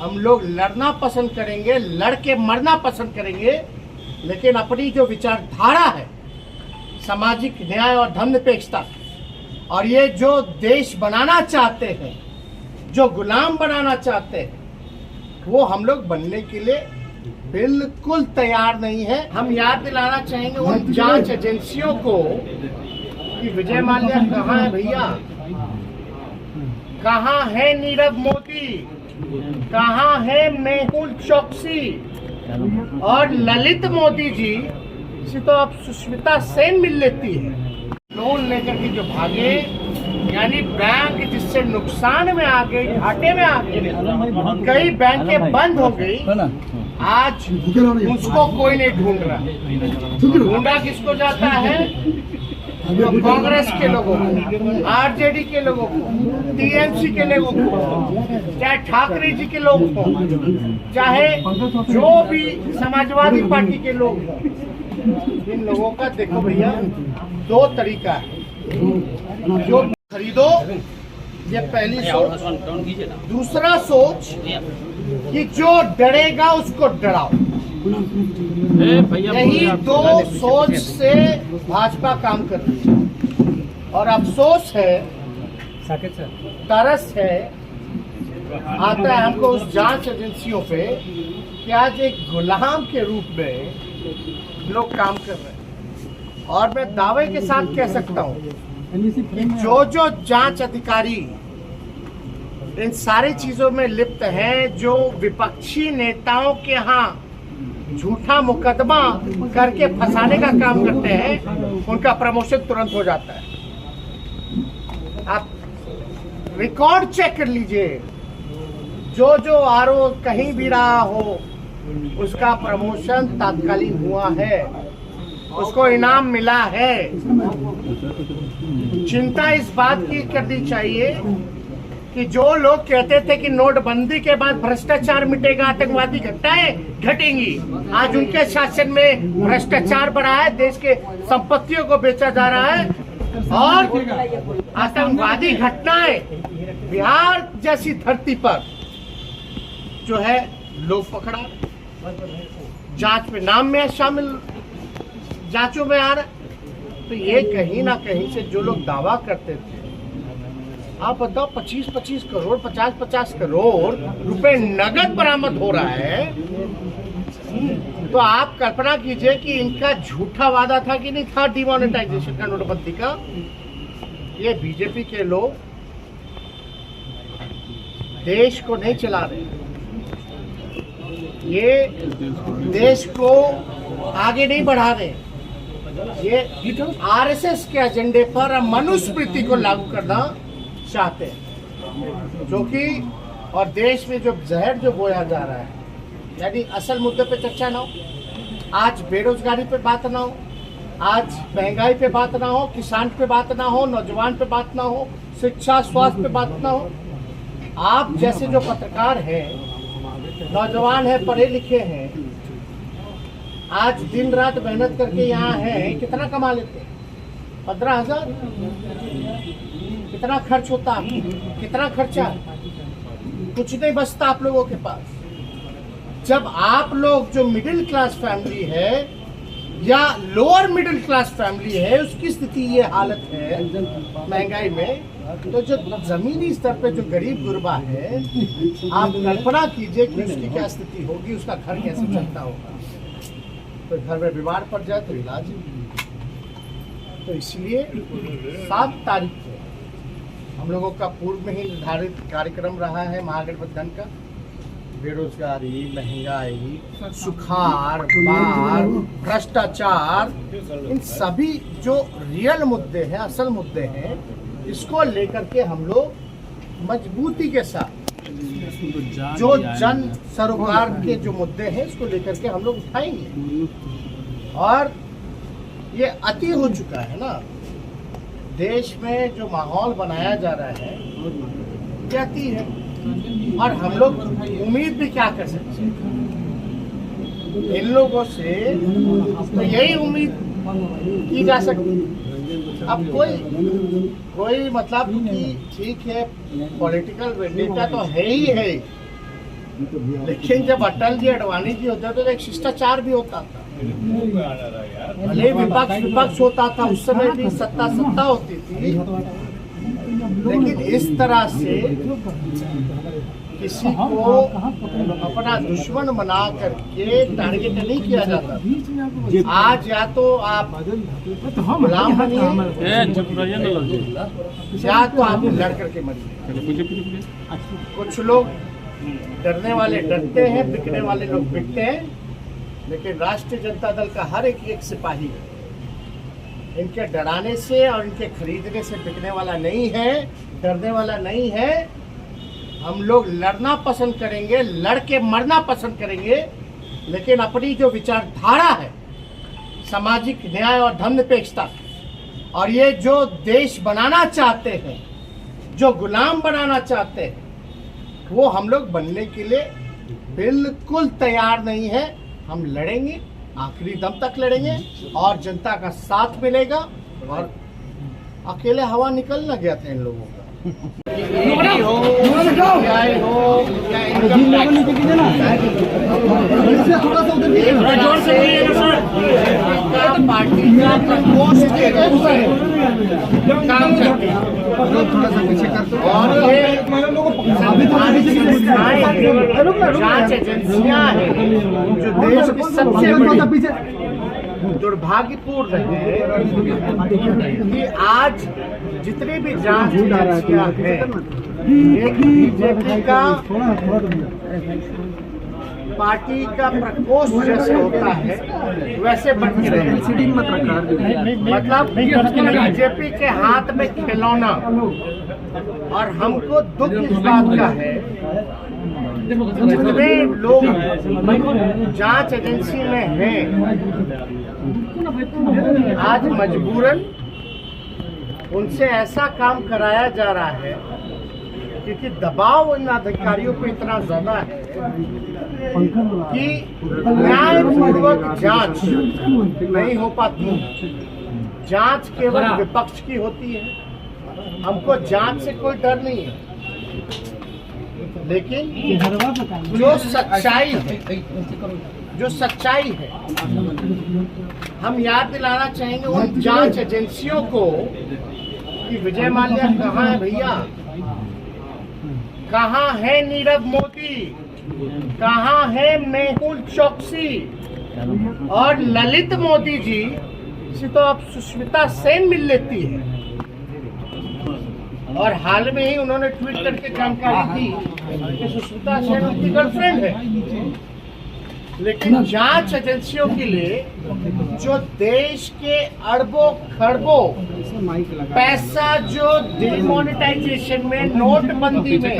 हम लोग लड़ना पसंद करेंगे, लड़ के मरना पसंद करेंगे, लेकिन अपनी जो विचारधारा है सामाजिक न्याय और धर्मनिरपेक्षता और ये जो देश बनाना चाहते हैं, जो गुलाम बनाना चाहते हैं, वो हम लोग बनने के लिए बिल्कुल तैयार नहीं है। हम याद दिलाना चाहेंगे उन जांच एजेंसियों को कि विजय माल्या कहाँ है भैया, कहाँ है नीरव मोदी, कहाँ है मेहुल चौकसी और ललित मोदी जी से तो अब सुष्मिता सेन मिल लेती है। लोन लेकर के जो भागे, यानी बैंक जिससे नुकसान में आ गई, घाटे में आ गई, कई बैंकें बंद हो गई, आज उसको कोई नहीं ढूंढ रहा। ढूंढा किसको जाता है? तो कांग्रेस के लोगों को, आरजेडी के लोगों को, टीएमसी के लोगों को, चाहे ठाकरे जी के लोग हो, चाहे जो भी समाजवादी पार्टी के लोग हो, इन लोगों का देखो भैया दो तरीका है। जो खरीदो, ये पहली सोच। दूसरा सोच कि जो डरेगा उसको डराओ। यही दो सोच से भाजपा काम कर रही है और अफसोस है, तरस है, आता है हमको उस जांच एजेंसियों पे कि आज एक गुलाम के रूप में लोग काम कर रहे हैं। और मैं दावे के साथ कह सकता हूँ कि जो जांच अधिकारी इन सारी चीजों में लिप्त हैं, जो विपक्षी नेताओं के यहाँ झूठा मुकदमा करके फंसाने का काम करते हैं, उनका प्रमोशन तुरंत हो जाता है। आप रिकॉर्ड चेक कर लीजिए, जो आरोप कहीं भी रहा हो उसका प्रमोशन तात्कालिक हुआ है, उसको इनाम मिला है। चिंता इस बात की करनी चाहिए कि जो लोग कहते थे कि नोटबंदी के बाद भ्रष्टाचार मिटेगा, आतंकवादी घटनाएं घटेंगी, आज उनके शासन में भ्रष्टाचार बढ़ा है, देश के संपत्तियों को बेचा जा रहा है और आतंकवादी घटनाएं बिहार जैसी धरती पर जो है लोग पकड़ा, जांच में नाम में शामिल, जांचों में आ रहा। तो ये कहीं ना कहीं से जो लोग दावा करते थे, आप बताओ 25-25 करोड़ 50-50 करोड़ रुपए नगद बरामद हो रहा है, तो आप कल्पना कीजिए कि इनका झूठा वादा था कि नहीं था डिमोनेटाइजेशन का, नोटबंदी का। ये बीजेपी के लोग देश को नहीं चला रहे, ये देश को आगे नहीं बढ़ा रहे, ये आरएसएस के एजेंडे पर मनुस्मृति को लागू करना चाहते हैं, जो कि और देश में जो जहर जो बोया जा रहा है, यानी असल मुद्दे पे चर्चा ना हो, आज बेरोजगारी पे बात ना हो, आज महंगाई पे बात ना हो, किसान पे बात ना हो, नौजवान पे बात ना हो, शिक्षा स्वास्थ्य पे बात ना हो। आप जैसे जो पत्रकार हैं, नौजवान हैं, पढ़े लिखे हैं, आज दिन रात मेहनत करके यहाँ हैं, कितना कमा लेते हैं? 15,000। कितना खर्च होता है? कितना खर्चा? कुछ नहीं बचता आप लोगों के पास। जब आप लोग जो मिडिल क्लास फैमिली है या लोअर मिडिल क्लास फैमिली है, उसकी स्थिति ये हालत है महंगाई में, तो जो जमीनी स्तर पे जो गरीब गुरबा है, आप कल्पना कीजिए कि उसकी क्या स्थिति होगी, उसका घर कैसे चलता होगा। तो घर में बीमार पड़ जाए तो इलाज। तो इसलिए 7 तारीख को हम लोगों का पूर्व में ही निर्धारित कार्यक्रम रहा है महागठबंधन का। बेरोजगारी, महंगाई, सुखाड़, बाढ़, भ्रष्टाचार, इन सभी जो रियल मुद्दे हैं, असल मुद्दे हैं, इसको लेकर के हम लोग मजबूती के साथ जो जन सरोकार के जो मुद्दे हैं, इसको लेकर के हम लोग उठाएंगे। और ये अति हो चुका है ना, देश में जो माहौल बनाया जा रहा है ये अति है, और हम लोग उम्मीद भी क्या कर सकते हैं इन लोगों से? तो यही उम्मीद की जा सकती है। अब कोई मतलब कि ठीक है, पॉलिटिकल वेंडेटा तो है ही है, लेकिन जब अटल जी अडवाणी जी होते तो एक शिष्टाचार भी होता था। भले विपक्ष होता था, उस समय भी सत्ता होती थी, लेकिन इस तरह से किसी को अपना दुश्मन बना करके टारगेट नहीं किया जाता। आज या तो आप गुलाम बनिए या तो आप लड़ करके मरिए। कुछ लोग डरने वाले डरते हैं, बिकने वाले लोग बिकते हैं, लेकिन राष्ट्रीय जनता दल का हर एक सिपाही इनके डराने से और इनके खरीदने से बिकने वाला नहीं है, डरने वाला नहीं है। हम लोग लड़ना पसंद करेंगे, लड़ के मरना पसंद करेंगे, लेकिन अपनी जो विचारधारा है सामाजिक न्याय और धर्मनिरपेक्षता, और ये जो देश बनाना चाहते हैं, जो गुलाम बनाना चाहते हैं, वो हम लोग बनने के लिए बिल्कुल तैयार नहीं है। हम लड़ेंगे, आखिरी दम तक लड़ेंगे और जनता का साथ मिलेगा। और अकेले हवा निकल ना गया था इन लोगों का। पार्टी का प्रकोष्ठ के रूप में काम करती है और ये जांच एजेंसियां हैं जो देश की सबसे बड़ी। दुर्भाग्यपूर्ण है कि आज जितनी भी जांच एजेंसियां हैं, एक बीजेपी का पार्टी का प्रकोष्ठ जैसे होता है वैसे बन के रहे। मतलब बीजेपी के हाथ में खिलौना। और हमको दुख इस बात का है जितने लोग जांच एजेंसी में हैं, आज मजबूरन उनसे ऐसा काम कराया जा रहा है क्योंकि दबाव इन अधिकारियों पे इतना ज्यादा है कि न्यायपूर्वक जांच नहीं हो पाती। जांच केवल विपक्ष की होती है। हमको जांच से कोई डर नहीं है, लेकिन जो सच्चाई है हम याद दिलाना चाहेंगे उन जांच एजेंसियों को कि विजय माल्या कहाँ है भैया, कहाँ है नीरव मोदी, कहाँ है मेहुल चोकसी और ललित मोदी जी से तो अब सुष्मिता सेन मिल लेती है। और हाल में ही उन्होंने ट्वीट करके जानकारी दी कि सुष्मिता सेन उनकी गर्लफ्रेंड है। लेकिन जांच एजेंसियों के लिए जो देश के अरबों खरबों पैसा जो डिमोनेटाइजेशन में, नोटबंदी में